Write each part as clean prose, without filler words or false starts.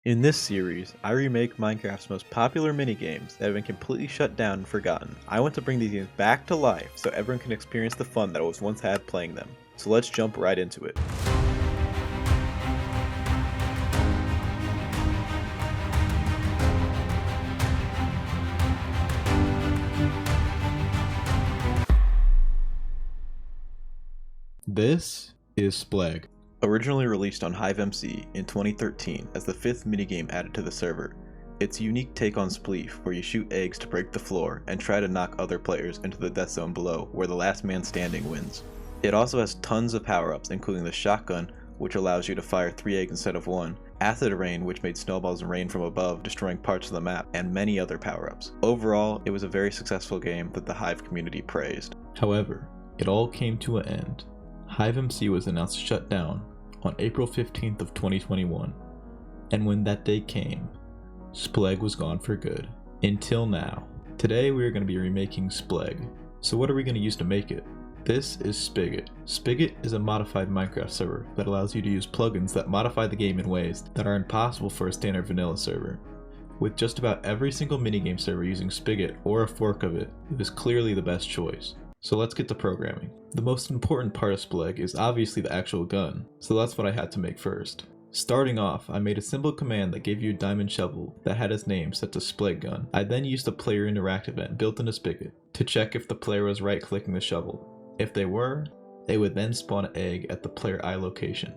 In this series, I remake Minecraft's most popular minigames that have been completely shut down and forgotten. I want to bring these games back to life so everyone can experience the fun that was once had playing them. So let's jump right into it. This is Splegg. Originally released on HiveMC in 2013 as the 5th minigame added to the server, it's a unique take on Spleef where you shoot eggs to break the floor and try to knock other players into the death zone below where the last man standing wins. It also has tons of power-ups including the shotgun, which allows you to fire 3 eggs instead of 1, acid rain, which made snowballs rain from above destroying parts of the map, and many other power-ups. Overall, it was a very successful game that the Hive community praised. However, it all came to an end. HiveMC was announced to shut down on April 15th of 2021, and when that day came, Splegg was gone for good. Until now. Today we are going to be remaking Splegg. So what are we going to use to make it? This is Spigot. Spigot is a modified Minecraft server that allows you to use plugins that modify the game in ways that are impossible for a standard vanilla server. With just about every single minigame server using Spigot or a fork of it, it was clearly the best choice. So let's get to programming. The most important part of Splegg is obviously the actual gun, so that's what I had to make first. Starting off, I made a simple command that gave you a diamond shovel that had its name set to Splegg gun. I then used a player interact event built into Spigot to check if the player was right clicking the shovel. If they were, they would then spawn an egg at the player eye location.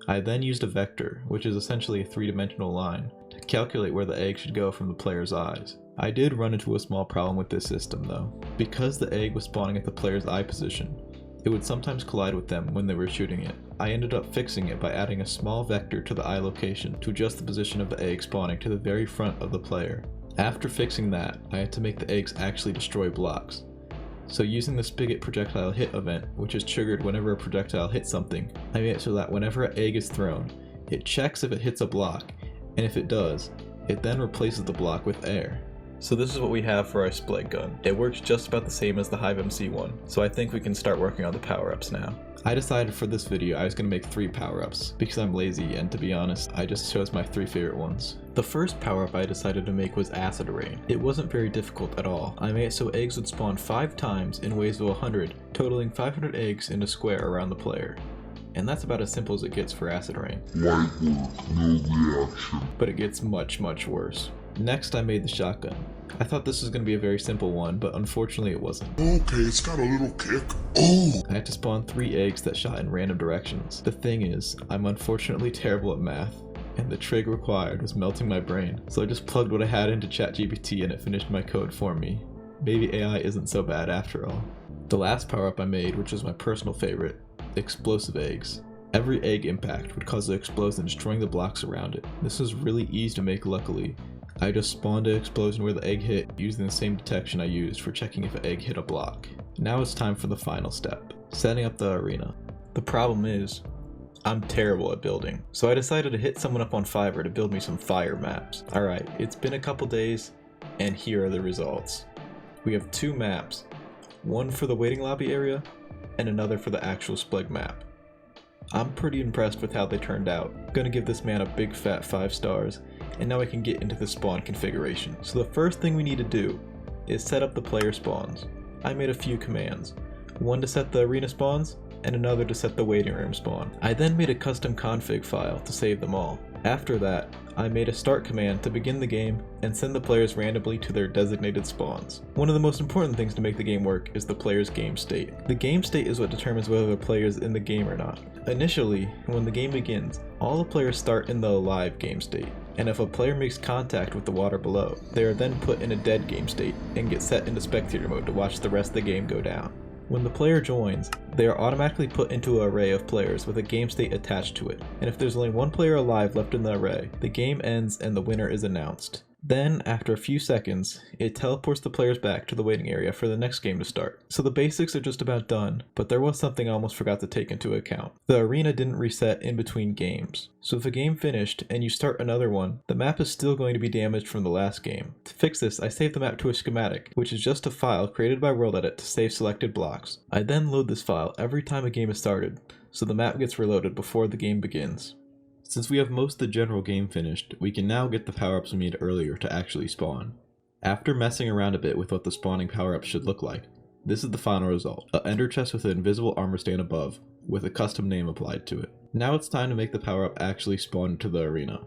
I then used a vector, which is essentially a 3-dimensional line, to calculate where the egg should go from the player's eyes. I did run into a small problem with this system though. Because the egg was spawning at the player's eye position, it would sometimes collide with them when they were shooting it. I ended up fixing it by adding a small vector to the eye location to adjust the position of the egg spawning to the very front of the player. After fixing that, I had to make the eggs actually destroy blocks. So using the Spigot projectile hit event, which is triggered whenever a projectile hits something, I made it so that whenever an egg is thrown, it checks if it hits a block, and if it does, it then replaces the block with air. So this is what we have for our Splegg gun. It works just about the same as the HiveMC one, so I think we can start working on the power-ups now. I decided for this video I was going to make 3 power-ups, because I'm lazy and to be honest, I just chose my 3 favorite ones. The first power-up I decided to make was acid rain. It wasn't very difficult at all. I made it so eggs would spawn 5 times in waves of 100, totaling 500 eggs in a square around the player. And that's about as simple as it gets for acid rain. Light work, no reaction. But it gets much worse. Next I made the shotgun. I thought this was going to be a very simple one, but unfortunately it wasn't. Okay, it's got a little kick. Oh! I had to spawn 3 eggs that shot in random directions. The thing is, I'm unfortunately terrible at math, and the trig required was melting my brain, so I just plugged what I had into ChatGPT and it finished my code for me. Maybe AI isn't so bad after all. The last power-up I made, which was my personal favorite, explosive eggs. Every egg impact would cause an explosion destroying the blocks around it. This was really easy to make luckily. I just spawned an explosion where the egg hit using the same detection I used for checking if an egg hit a block. Now it's time for the final step, setting up the arena. The problem is, I'm terrible at building, so I decided to hit someone up on Fiverr to build me some fire maps. Alright, it's been a couple days, and here are the results. We have 2 maps, one for the waiting lobby area, and another for the actual Splegg map. I'm pretty impressed with how they turned out. Gonna give this man a big fat 5 stars, and now I can get into the spawn configuration. So the first thing we need to do is set up the player spawns. I made a few commands, one to set the arena spawns, and another to set the waiting room spawn. I then made a custom config file to save them all. After that, I made a start command to begin the game and send the players randomly to their designated spawns. One of the most important things to make the game work is the player's game state. The game state is what determines whether the player is in the game or not. Initially, when the game begins, all the players start in the alive game state, and if a player makes contact with the water below, they are then put in a dead game state and get set into spectator mode to watch the rest of the game go down. When the player joins, they are automatically put into an array of players with a game state attached to it, and if there's only one player alive left in the array, the game ends and the winner is announced. Then, after a few seconds, it teleports the players back to the waiting area for the next game to start. So the basics are just about done, but there was something I almost forgot to take into account. The arena didn't reset in between games. So if a game finished and you start another one, the map is still going to be damaged from the last game. To fix this, I saved the map to a schematic, which is just a file created by WorldEdit to save selected blocks. I then load this file every time a game is started, so the map gets reloaded before the game begins. Since we have most of the general game finished, we can now get the power-ups we made earlier to actually spawn. After messing around a bit with what the spawning power-ups should look like, this is the final result, an ender chest with an invisible armor stand above, with a custom name applied to it. Now it's time to make the power-up actually spawn into the arena.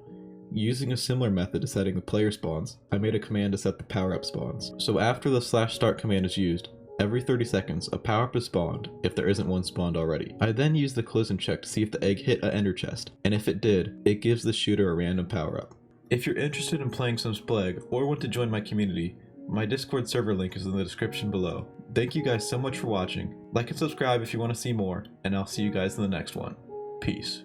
Using a similar method to setting the player spawns, I made a command to set the power-up spawns. So after the /start command is used, every 30 seconds a power-up is spawned if there isn't one spawned already. I then use the collision check to see if the egg hit an ender chest, and if it did, it gives the shooter a random power-up. If you're interested in playing some Splegg or want to join my community, my Discord server link is in the description below. Thank you guys so much for watching. Like and subscribe if you want to see more, and I'll see you guys in the next one. Peace.